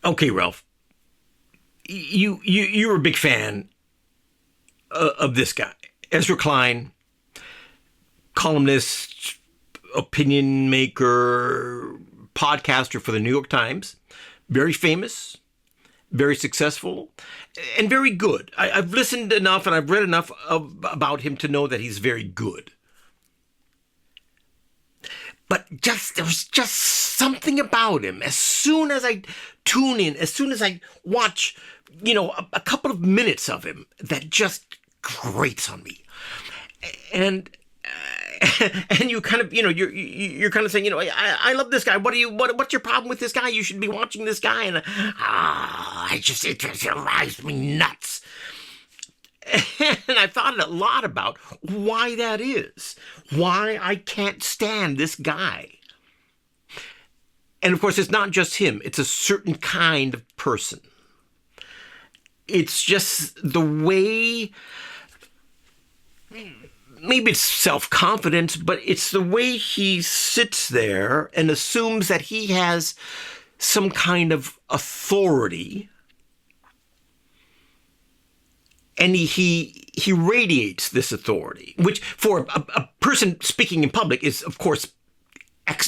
Okay, Ralph, you're a big fan of this guy, Ezra Klein, columnist, opinion maker, podcaster for the New York Times. Very famous, very successful, and very good. I've listened enough and I've read enough about him to know that he's very good. But there was just something about him. As soon as I tune in, as soon as I watch, a couple of minutes of him, that just grates on me. And and you kind of, you're kind of saying, I love this guy. What's your problem with this guy? You should be watching this guy. And it just drives me nuts. And I thought a lot about why that is, why I can't stand this guy. And of course, it's not just him. It's a certain kind of person. It's just the way, maybe it's self-confidence, but it's the way he sits there and assumes that he has some kind of authority. And he radiates this authority, which for a person speaking in public is, of course,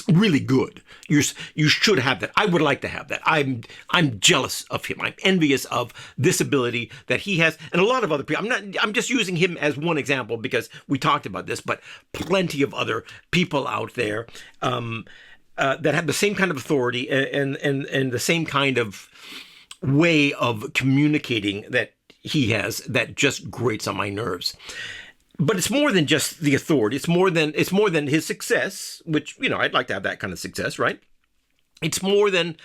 really good. You should have that. I would like to have that. I'm jealous of him. I'm envious of this ability that he has, and a lot of other people. I'm just using him as one example because we talked about this, but plenty of other people out there that have the same kind of authority and the same kind of way of communicating that he has that just grates on my nerves. But it's more than just the authority. It's more than his success, which, I'd like to have that kind of success, right? It's more than,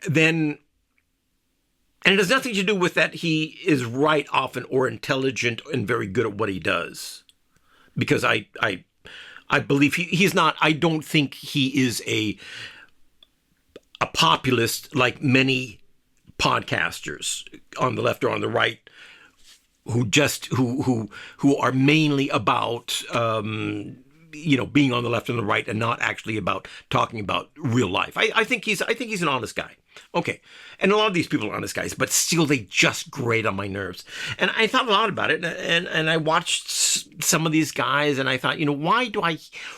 and it has nothing to do with that he is right often or intelligent and very good at what he does. Because I believe he's not, I don't think he is a populist like many podcasters on the left or on the right who are mainly about being on the left and the right and not actually about talking about real life. I think he's an honest guy. Okay. And a lot of these people are honest guys, but still they just grate on my nerves. And I thought a lot about it, and I watched some of these guys, and I thought, Eric,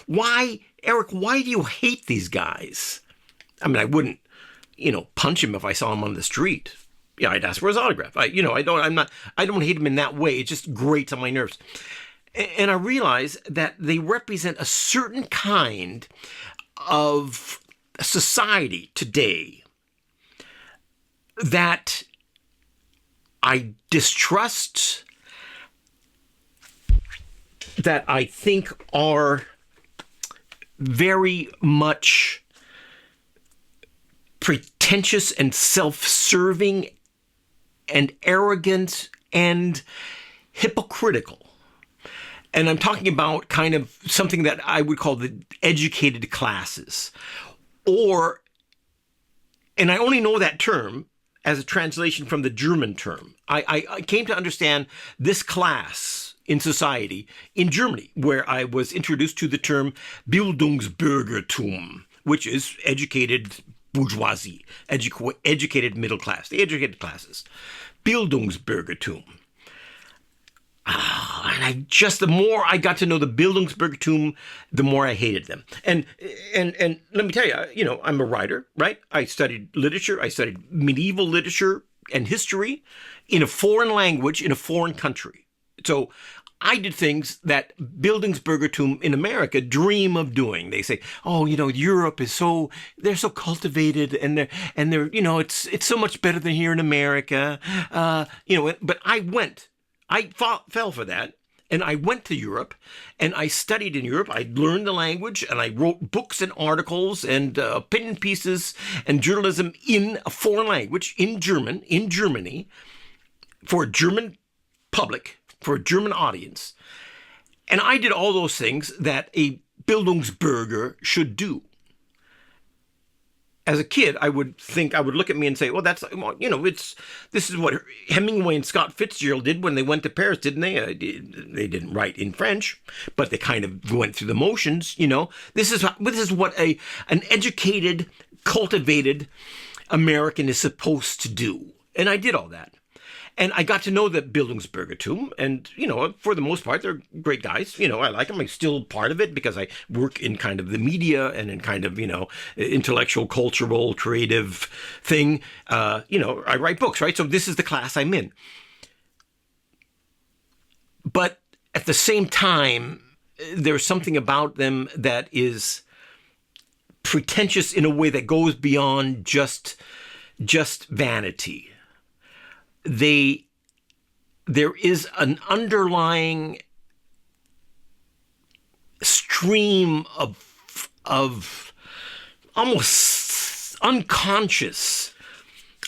why do you hate these guys? I mean, I wouldn't punch him if I saw him on the street. Yeah, I'd ask for his autograph. I don't hate him in that way. It just grates on my nerves. And I realize that they represent a certain kind of society today that I distrust, that I think are very much pretentious and self-serving and arrogant and hypocritical. And I'm talking about kind of something that I would call the educated classes. And I only know that term as a translation from the German term. I came to understand this class in society in Germany, where I was introduced to the term Bildungsbürgertum, which is educated bourgeoisie, educated middle class, the educated classes. Bildungsbürgertum. And the more I got to know the Bildungsbürgertum, the more I hated them. And let me tell you, I'm a writer, right? I studied literature. I studied medieval literature and history in a foreign language, in a foreign country. So I did things that Bildungsbürgertum in America dream of doing. They say, Europe is they're so cultivated and they're it's so much better than here in America. But I fell for that. And I went to Europe and I studied in Europe. I learned the language and I wrote books and articles and opinion pieces and journalism in a foreign language, in Germany, for a German public, for a German audience. And I did all those things that a Bildungsbürger should do. As a kid, I would look at me and say, well, this is what Hemingway and Scott Fitzgerald did when they went to Paris, didn't they? They didn't write in French, but they kind of went through the motions, This is what an educated, cultivated, American is supposed to do. And I did all that. And I got to know the Bildungsbürgertum, and, for the most part, they're great guys. I like them. I'm still part of it because I work in kind of the media and in kind of, intellectual, cultural, creative thing. I write books, right? So this is the class I'm in. But at the same time, there's something about them that is pretentious in a way that goes beyond just vanity. There is an underlying stream of almost unconscious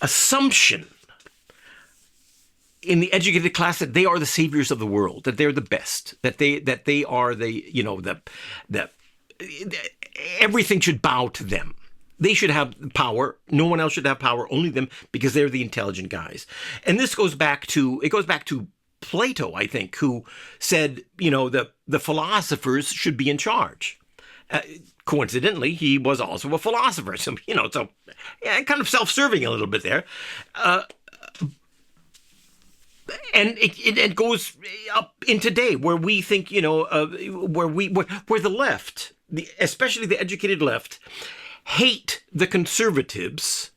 assumption in the educated class that they are the saviors of the world, that they're the best, that they are the everything should bow to them. They should have power. No one else should have power. Only them, because they're the intelligent guys. And this goes back to Plato, I think, who said, the philosophers should be in charge. Coincidentally, he was also a philosopher. So, kind of self-serving a little bit there. And it goes up in today, where we think, where the left, especially the educated left, hate the conservatives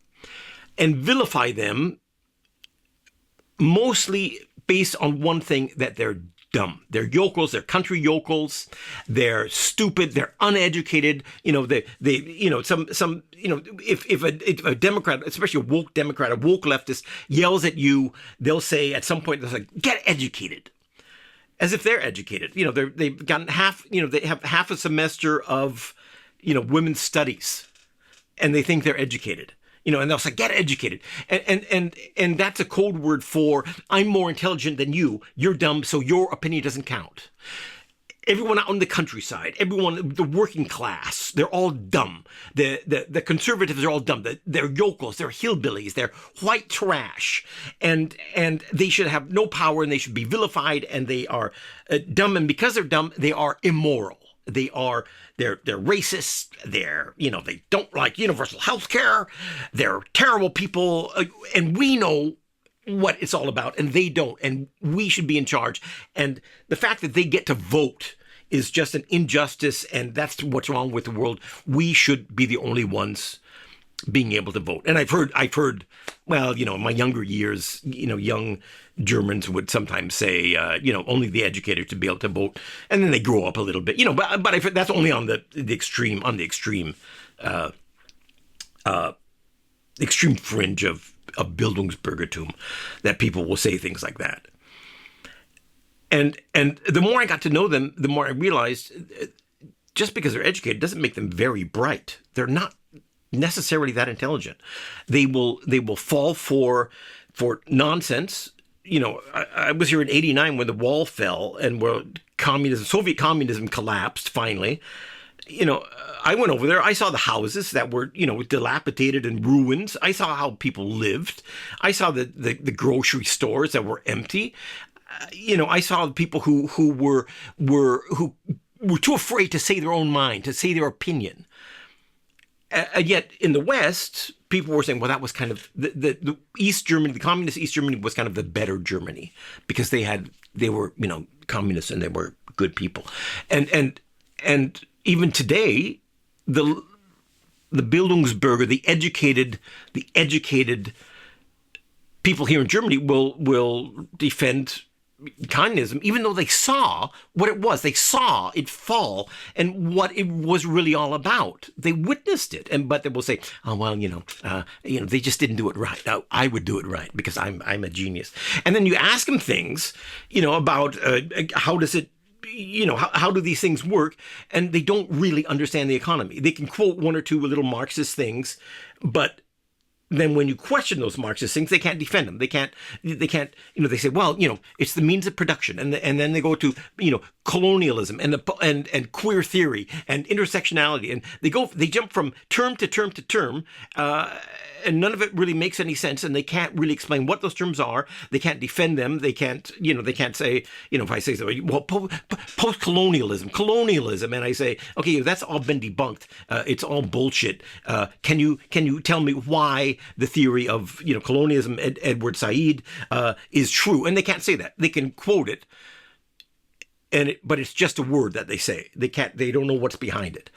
and vilify them mostly based on one thing, that they're dumb. They're yokels, they're country yokels, they're stupid, they're uneducated. If a Democrat, especially a woke Democrat, a woke leftist yells at you, they'll say at some point, they'll say, get educated. As if they're educated. They've gotten they have half a semester of, women's studies, and they think they're educated. And they'll say, get educated. And that's a code word for, I'm more intelligent than you. You're dumb, so your opinion doesn't count. Everyone out in the countryside, everyone, the working class, they're all dumb. The conservatives are all dumb. They're yokels, they're hillbillies, they're white trash. And they should have no power, and they should be vilified, and they are dumb. And because they're dumb, they are immoral. They're racist. They don't like universal health care. They're terrible people. And we know what it's all about, and they don't. And we should be in charge. And the fact that they get to vote is just an injustice, and that's what's wrong with the world. We should be the only ones being able to vote. And I've heard, well, in my younger years, young Germans would sometimes say, only the educated to be able to vote, and then they grow up a little bit, but I've heard that's only on the extreme fringe of Bildungsbürgertum, that people will say things like that. And the more I got to know them, the more I realized, just because they're educated doesn't make them very bright. They're not necessarily that intelligent. They will fall for nonsense. I was here in '89 when the wall fell and where Soviet communism collapsed finally. I went over there. I saw the houses that were, dilapidated and ruins. I saw how people lived. I saw the grocery stores that were empty. I saw the people who were too afraid to say their own mind, to say their opinion. And yet in the West, people were saying, well, that was kind of the East Germany, the communist East Germany was kind of the better Germany, because they were communists and they were good people. And even today, the Bildungsbürger, the educated people here in Germany will defend communism, even though they saw what it was. They saw it fall and what it was really all about. They witnessed it, but they will say, "Oh well, they just didn't do it right. Now, I would do it right because I'm a genius." And then you ask them things, about how does it. How do these things work? And they don't really understand the economy. They can quote one or two little Marxist things, but then when you question those Marxist things, they can't defend them. They can't, they say, well, it's the means of production. And then they go to, colonialism and queer theory and intersectionality. And they jump from term to term to term, and none of it really makes any sense. And they can't really explain what those terms are. They can't defend them. They can't, they can't say, if I say so, well, post-colonialism, colonialism. And I say, okay, that's all been debunked. It's all bullshit. Can you tell me why the theory of colonialism, Edward Said, is true, and they can't say that. They can quote it, but it's just a word that they say. They don't know what's behind it,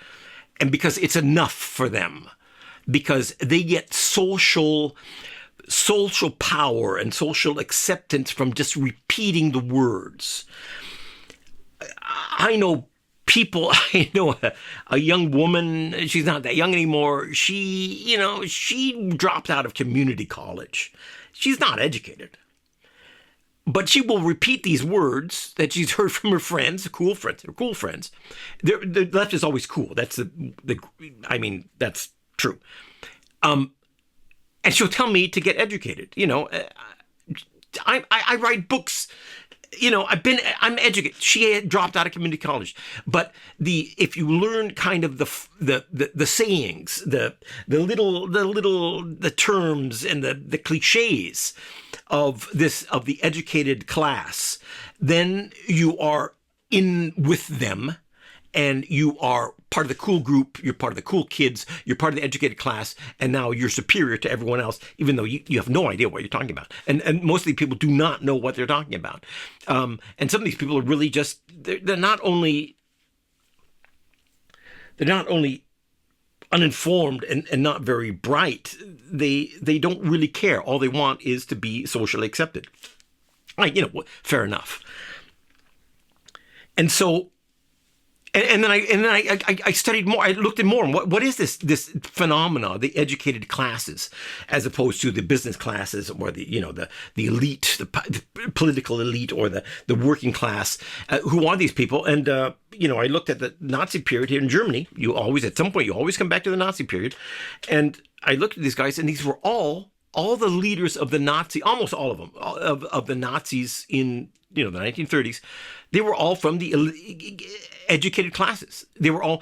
and because it's enough for them, because they get social power and social acceptance from just repeating the words. I know people, I know a young woman, she's not that young anymore. She dropped out of community college. She's not educated. But she will repeat these words that she's heard from her friends, her cool friends. The left is always cool. That's that's true. And she'll tell me to get educated. I write books. I'm educated. She had dropped out of community college, but if you learn kind of the sayings, the terms and the cliches of the educated class, then you are in with them. And you are part of the cool group, you're part of the cool kids, you're part of the educated class, and now you're superior to everyone else, even though you have no idea what you're talking about. And most of the people do not know what they're talking about. And some of these people are really just, they're not only uninformed and not very bright, they don't really care. All they want is to be socially accepted. Fair enough. And so, And then I studied more. I looked at more. What is this phenomena? The educated classes, as opposed to the business classes, or the elite, the political elite, or the working class. Who are these people? And I looked at the Nazi period here in Germany. At some point you always come back to the Nazi period, and I looked at these guys, and these were all the leaders of the Nazi, almost all of them, of the Nazis in the 1930s. They were all from the educated classes. They were all,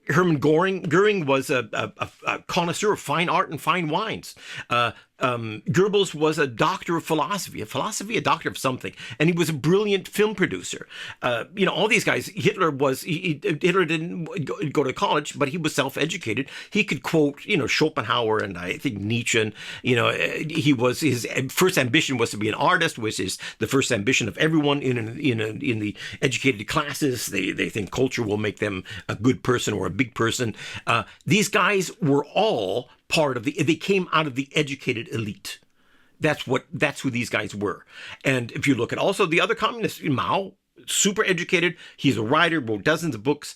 Hermann Goering was a connoisseur of fine art and fine wines. Goebbels was a doctor of philosophy, a doctor of something, and he was a brilliant film producer. All these guys. Hitler didn't go to college, but he was self-educated. He could quote, Schopenhauer and I think Nietzsche. And, his first ambition was to be an artist, which is the first ambition of everyone in the educated classes. They think culture will make them a good person or a big person. These guys were all part of they came out of the educated elite. That's who these guys were. And if you look at also the other communists, Mao, super educated. He's a writer, wrote dozens of books.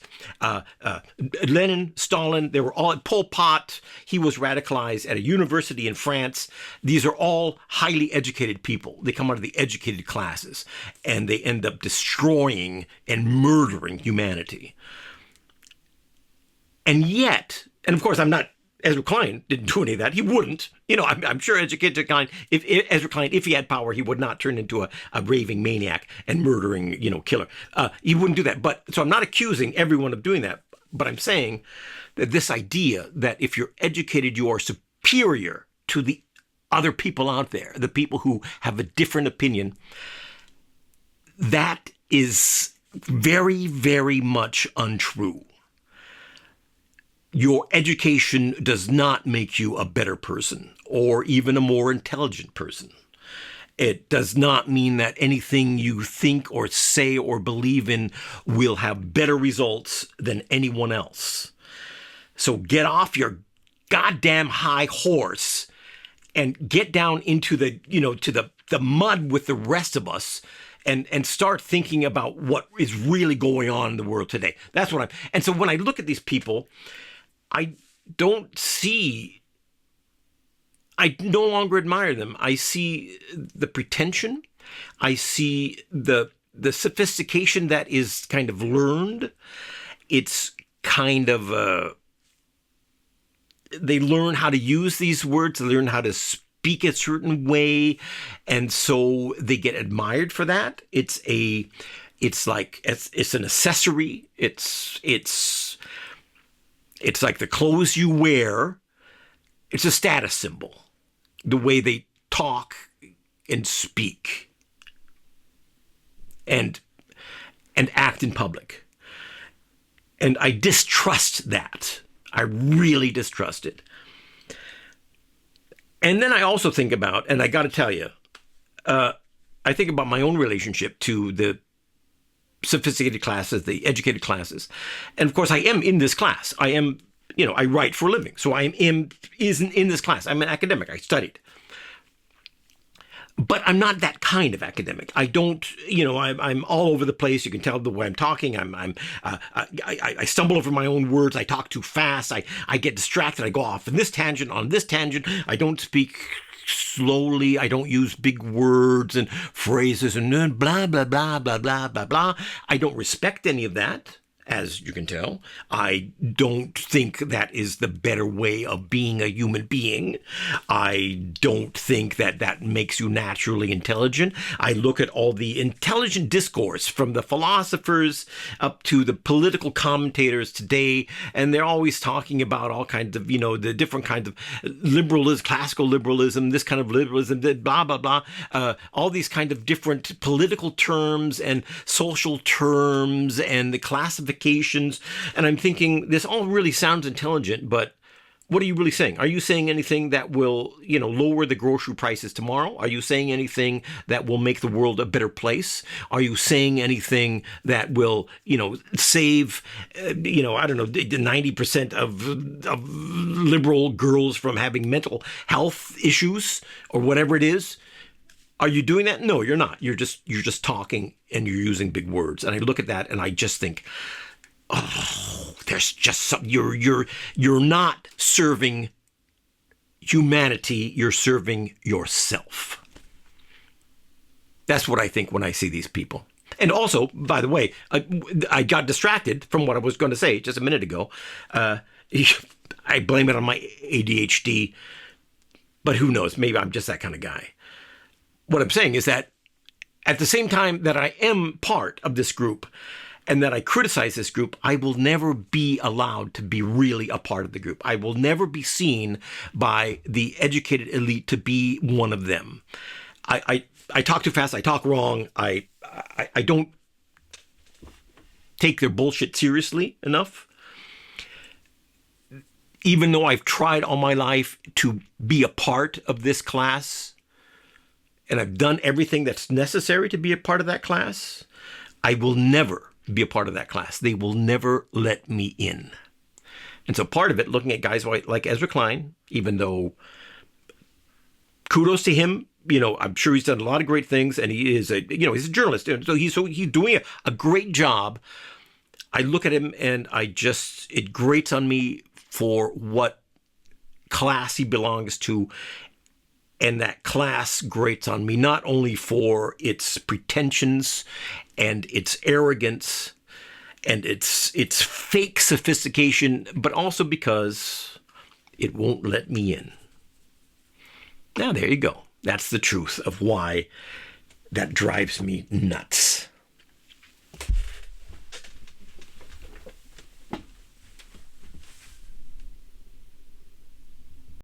Lenin, Stalin, they were all at Pol Pot. He was radicalized at a university in France. These are all highly educated people. They come out of the educated classes, and they end up destroying and murdering humanity. And yet, and of course, Ezra Klein didn't do any of that. He wouldn't. I'm sure Ezra Klein, if he had power, he would not turn into a raving maniac and murdering, killer. He wouldn't do that. So I'm not accusing everyone of doing that. But I'm saying that this idea that if you're educated, you are superior to the other people out there, the people who have a different opinion, that is very, very much untrue. Your education does not make you a better person or even a more intelligent person. It does not mean that anything you think or say or believe in will have better results than anyone else. So get off your goddamn high horse and get down into the mud with the rest of us and start thinking about what is really going on in the world today. That's what and so when I look at these people, I no longer admire them. I see the pretension. I see the sophistication that is kind of learned. It's kind of, they learn how to use these words, they learn how to speak a certain way, and so they get admired for that. It's an accessory. It's like the clothes you wear. It's a status symbol, the way they talk and speak and act in public. And I distrust that. I really distrust it. And then I also think about, and I got to tell you, I think about my own relationship to the sophisticated classes, the educated classes. And of course, I am in this class. I am, I write for a living. So I am in this class. I'm an academic. I studied. But I'm not that kind of academic. I don't, I'm all over the place. You can tell the way I'm talking. I stumble over my own words. I talk too fast. I get distracted. I go off on this tangent, I don't speak slowly. I don't use big words and phrases and blah, blah, blah, blah, blah, blah, blah. I don't respect any of that. As you can tell, I don't think that is the better way of being a human being. I don't think that makes you naturally intelligent. I look at all the intelligent discourse from the philosophers up to the political commentators today, and they're always talking about all kinds of, the different kinds of liberalism, classical liberalism, this kind of liberalism, blah, blah, blah, all these kind of different political terms and social terms and the classifications. And I'm thinking, this all really sounds intelligent, but what are you really saying? Are you saying anything that will, lower the grocery prices tomorrow? Are you saying anything that will make the world a better place? Are you saying anything that will, save, I don't know, 90% of liberal girls from having mental health issues or whatever it is? Are you doing that? No, you're not. You're just talking and you're using big words. And I look at that and I just think, oh, there's just some, you're not serving humanity, you're serving yourself. That's what I think when I see these people. And also, by the way, I got distracted from what I was going to say just a minute ago. I blame it on my ADHD, but who knows? Maybe I'm just that kind of guy. What I'm saying is that at the same time that I am part of this group and that I criticize this group, I will never be allowed to be really a part of the group. I will never be seen by the educated elite to be one of them. I talk too fast. I talk wrong. I don't take their bullshit seriously enough. Even though I've tried all my life to be a part of this class, and I've done everything that's necessary to be a part of that class, I will never be a part of that class. They will never let me in. And so part of it, looking at guys like Ezra Klein, even though kudos to him, I'm sure he's done a lot of great things, and he is he's a journalist. So he's doing a great job. I look at him and it grates on me for what class he belongs to. And that class grates on me not only for its pretensions and its arrogance and its fake sophistication, but also because it won't let me in. Now, there you go. That's the truth of why that drives me nuts.